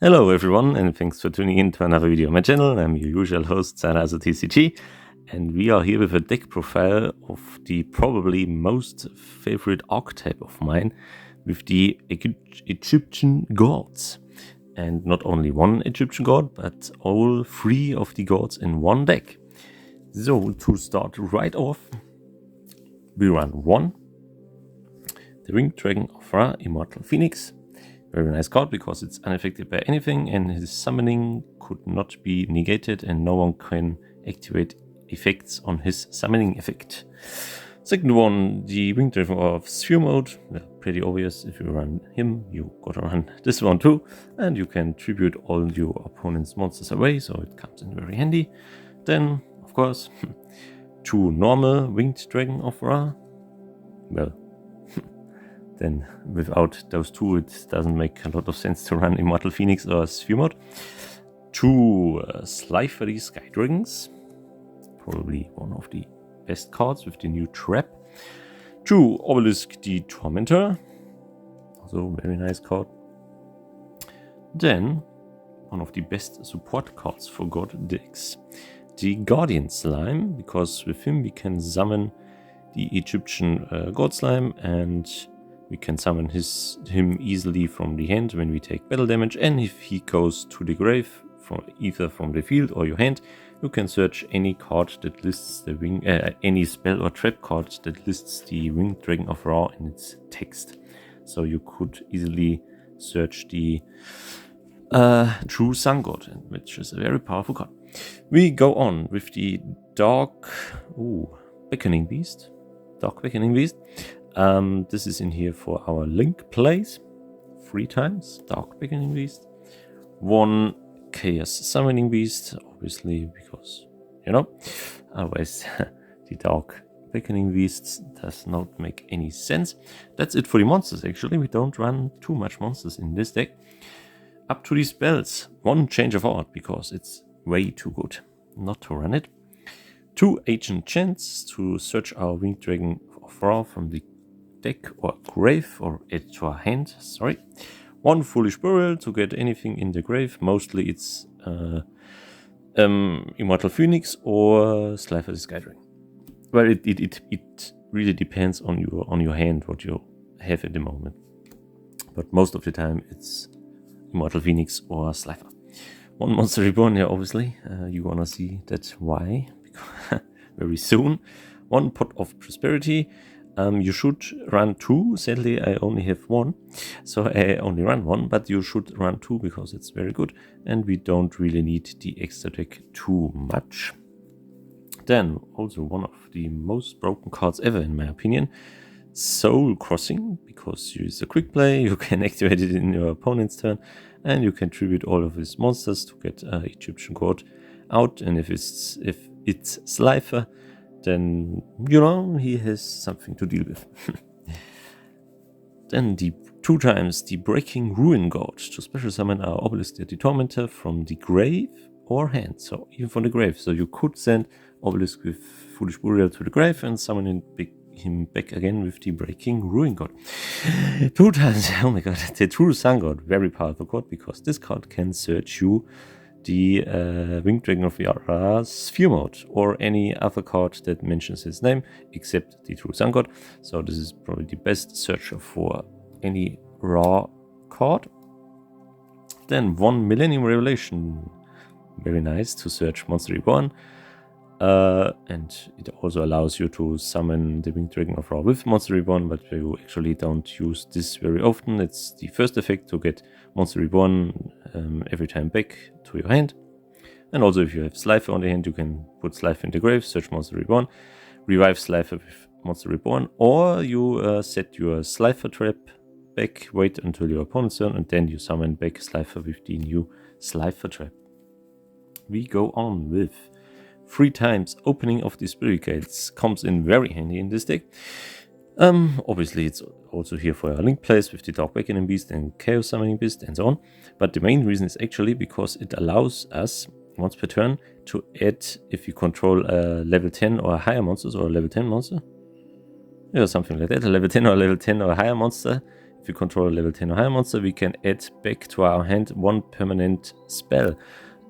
Hello everyone, and thanks for tuning in to another video on my channel. I'm your usual host, Sarasu TCG, and we are here with a deck profile of the probably most favorite archetype of mine, with the Egyptian gods. And not only one Egyptian god, but all three of the gods in one deck. So, to start right off, we run one, the Winged Dragon of Ra, Immortal Phoenix. Very nice card because it's unaffected by anything and his summoning could not be negated and no one can activate effects on his summoning effect. Second one, the Winged Dragon of Sphere Mode. Pretty obvious, if you run him, you gotta run this one too. And you can tribute all your opponent's monsters away, so it comes in very handy. Then, of course, two normal Winged Dragon of Ra. Well, then without those two it doesn't make a lot of sense to run Immortal Phoenix or Sphere Mode. Two Slifery Sky Dragons, probably one of the best cards with the new trap. Two Obelisk the Tormentor, also very nice card. Then one of the best support cards for God decks, the Guardian Slime, because with him we can summon the Egyptian God Slime and we can summon him easily from the hand when we take battle damage, and if he goes to the grave, either from the field or your hand, you can search any card that lists the any spell or trap card that lists the Winged Dragon of Ra in its text. So you could easily search the True Sun God, which is a very powerful card. We go on with the Dark Beckoning Beast. This is in here for our link plays. 3 times Dark Beckoning Beast. 1 Chaos Summoning Beast, obviously, because, otherwise the Dark Beckoning Beast does not make any sense. That's it for the monsters, actually. We don't run too much monsters in this deck. Up to the spells. 1 Change of Art, because it's way too good not to run it. 2 Ancient Chants to search our Winged Dragon of Ra from the deck or grave or to our hand. 1 Foolish Burial to get anything in the grave. Mostly it's Immortal Phoenix or Slifer the Sky Dragon. Well, it really depends on your hand what you have at the moment, but most of the time it's Immortal Phoenix or Slifer. 1 Monster Reborn, yeah, obviously. You wanna see that why very soon. 1 Pot of Prosperity. You should run 2. Sadly, I only have 1, so I only run 1, but you should run 2 because it's very good, and we don't really need the extra deck too much. Then, also one of the most broken cards ever, in my opinion, Soul Crossing, because you use a quick play, you can activate it in your opponent's turn, and you can tribute all of his monsters to get Egyptian God out, and if it's Slifer, then, he has something to deal with. Then 2 times the Breaking Ruin God to special summon our Obelisk the Tormentor from the grave or hand, so even from the grave. So you could send Obelisk with Foolish Burial to the grave and summon him back again with the Breaking Ruin God. 2 times, oh my god, the True Sun God, very powerful card, because this card can search you the Winged Dragon of Ra's Sphere Mode or any other card that mentions his name except the True Sun God. So this is probably the best searcher for any Ra card. Then 1 Millennium Revelation, very nice to search Monster Reborn. And it also allows you to summon the Winged Dragon of Ra with Monster Reborn, but you actually don't use this very often. It's the first effect to get Monster Reborn every time back to your hand. And also if you have Slifer on the hand, you can put Slifer in the grave, search Monster Reborn, revive Slifer with Monster Reborn, or you set your Slifer trap back, wait until your opponent's turn, and then you summon back Slifer with the new Slifer trap. We go on with 3 times Opening of the Spirit Gates, comes in very handy in this deck. Obviously it's also here for our link plays with the Dark Beckoning Beast and Chaos Summoning Beast and so on, but the main reason is actually because it allows us once per turn to add, if you control level 10 or higher monsters, or a level 10 monster, something like that, a level 10 or level 10 or higher monster. if we control a level 10 or higher monster, we can add back to our hand one permanent spell.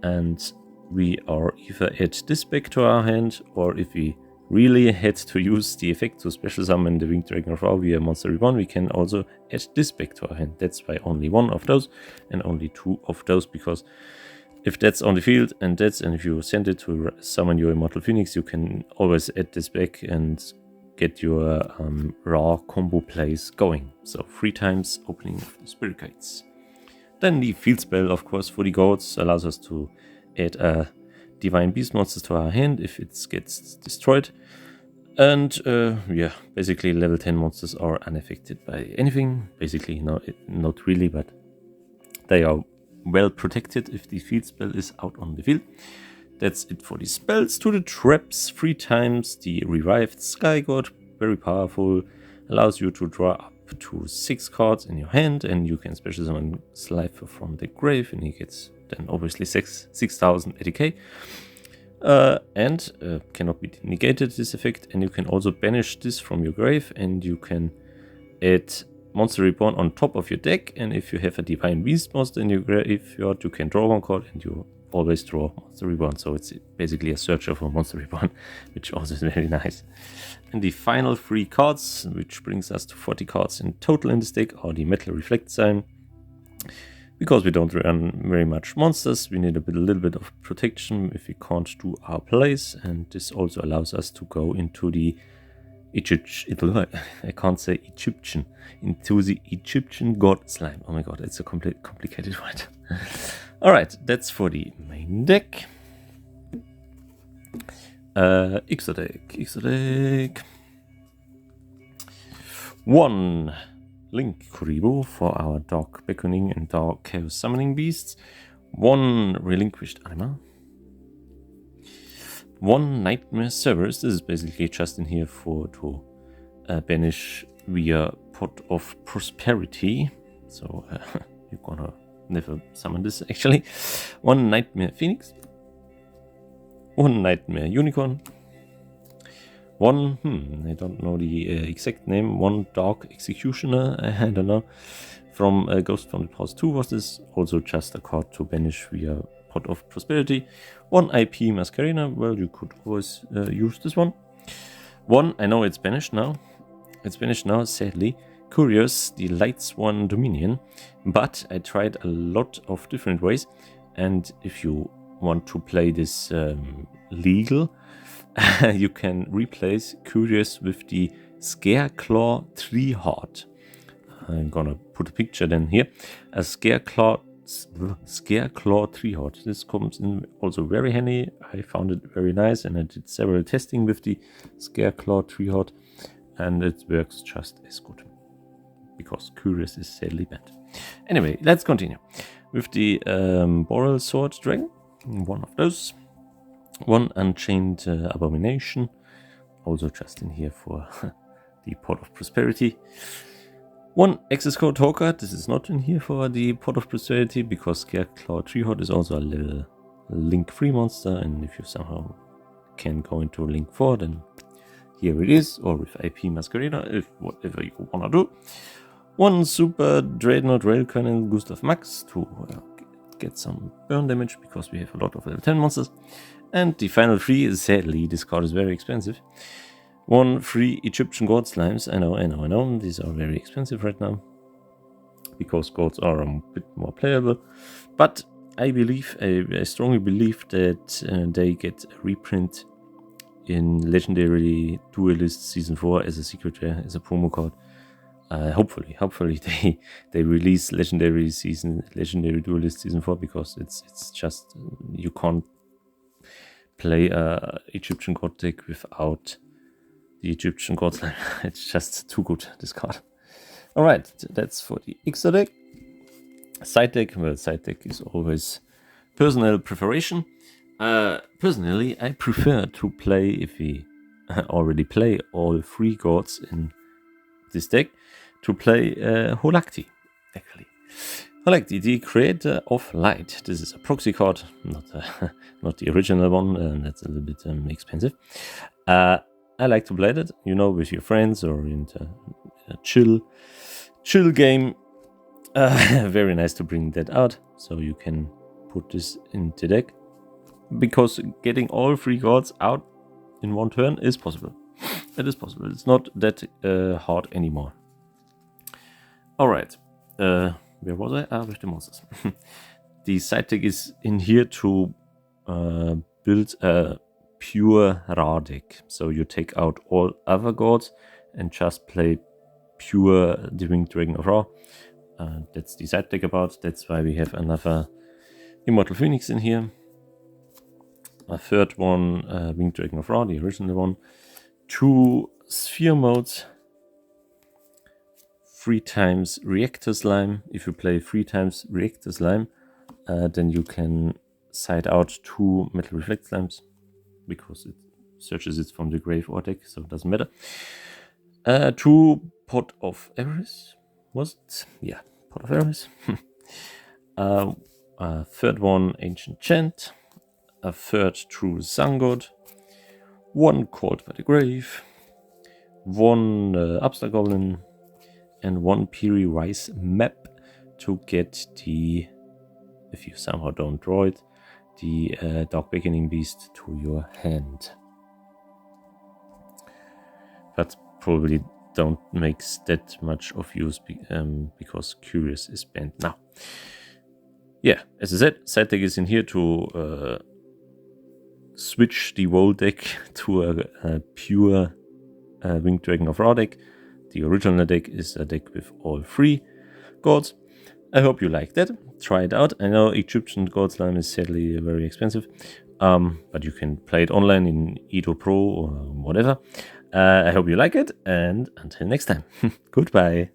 And we are either add this back to our hand, or if we really had to use the effect to special summon the Winged Dragon of Ra via Monster Reborn, we can also add this back to our hand. That's why only one of those and only two of those, because if that's on the field and if you send it to summon your Immortal Phoenix, you can always add this back and get your Ra combo plays going. So 3 times opening of the Spirit Guides. Then the field spell, of course, for the gods allows us to add a Divine Beast monsters to our hand if it gets destroyed. And yeah, basically level 10 monsters are unaffected by anything. Basically, not really, but they are well protected if the field spell is out on the field. That's it for the spells. To the traps, 3 times the Revived Sky God, very powerful, allows you to draw up to 6 cards in your hand, and you can special summon Slifer from the grave, and he gets then obviously 6,000 ATK. And cannot be negated, this effect, and you can also banish this from your grave, and you can add Monster Reborn on top of your deck, and if you have a Divine Beast monster in your graveyard, you can draw 1 card, and you always draw Monster Reborn. So it's basically a searcher for Monster Reborn, which also is very nice. And the final 3 cards, which brings us to 40 cards in total in this deck, are the Metal Reflect Sign. Because we don't run very much monsters, we need a little bit of protection if we can't do our plays, and this also allows us to go into the Egyptian God Slime. Oh my god, it's a complicated word. Alright, that's for the main deck. Extra-deck. 1 Link Kuribo for our Dark Beckoning and Dark Chaos Summoning Beasts. 1 Relinquished Anima. 1 Nightmare Cerberus. This is basically just in here to banish via Pot of Prosperity. So you're gonna never summon this actually. 1 Nightmare Phoenix. 1 Nightmare Unicorn. 1, I don't know the exact name, 1 Dark Executioner, I don't know, from Ghost from the Past 2 was this, also just a card to banish via Pot of Prosperity. 1 IP Masquerena, well, you could always use this one. 1, I know it's banished now, sadly, Curious, the Light Swan Dominion, but I tried a lot of different ways, and if you want to play this legal, you can replace Curious with the Scareclaw Treeheart. I'm gonna put a picture then here. A Scareclaw Treeheart. This comes in also very handy. I found it very nice, and I did several testing with the Scareclaw Treeheart, and it works just as good because Curious is sadly banned. Anyway, let's continue with the Boral Sword Dragon. 1 of those. 1 Unchained Abomination, also just in here for the Pot of Prosperity. 1 Access Code Hawker, this is not in here for the Pot of Prosperity because Scareclaw Treeheart is also a little Link 3 monster, and if you somehow can go into Link 4, then here it is, or with IP Masquerena, if whatever you wanna do. 1 Super Dreadnought Rail Cannon Gustav Max to get some burn damage because we have a lot of level 10 monsters. And the final 3 is sadly, this card is very expensive. 1 free Egyptian God Slimes. I know. These are very expensive right now because gods are a bit more playable. But I strongly believe that they get a reprint in Legendary Duelist Season 4 as a SiCaTra, as a promo card. Hopefully they release Legendary Duelist Season 4 because it's just you can't play a Egyptian God deck without the Egyptian God Slime. It's just too good, this card. Alright, that's for the extra deck. Side deck, well, side deck is always personal preparation. Personally, I prefer to play, if we already play all 3 gods in this deck, to play Holactie, actually. Holactie, the Creator of Light. This is a proxy card, not the original one, and that's a little bit expensive. I like to play that, with your friends or in a chill chill game. Very nice to bring that out, so you can put this into deck, because getting all 3 gods out in one turn is possible. It is possible. It's not that hard anymore. Alright, where was I? With the monsters. The side deck is in here to build a pure Ra deck. So you take out all other gods and just play pure the Winged Dragon of Ra. That's the side deck about. That's why we have another Immortal Phoenix in here. A third one, Winged Dragon of Ra, the original one. 2 sphere modes. 3 times Reactor Slime. If you play 3 times Reactor Slime, then you can side out 2 Metal Reflect Slimes, because it searches it from the grave or deck, so it doesn't matter. 2 Pot of Avarice. Was it? Yeah, Pot of Avarice. A third one, Ancient Chant. A third True Sun God. 1 Called by the Grave. 1 Upstart Goblin. And 1 Piri Rice map to get the, if you somehow don't draw it, the Dark Beckoning Beast to your hand. But probably don't make that much of use because Curious is banned now. Yeah, as I said, side deck is in here to switch the whole deck to a pure Winged Dragon of Ra deck. The original deck is a deck with all 3 gods. I hope you like that. Try it out. I know Egyptian God Slime is sadly very expensive, but you can play it online in Edo Pro or whatever. I hope you like it, and until next time, goodbye.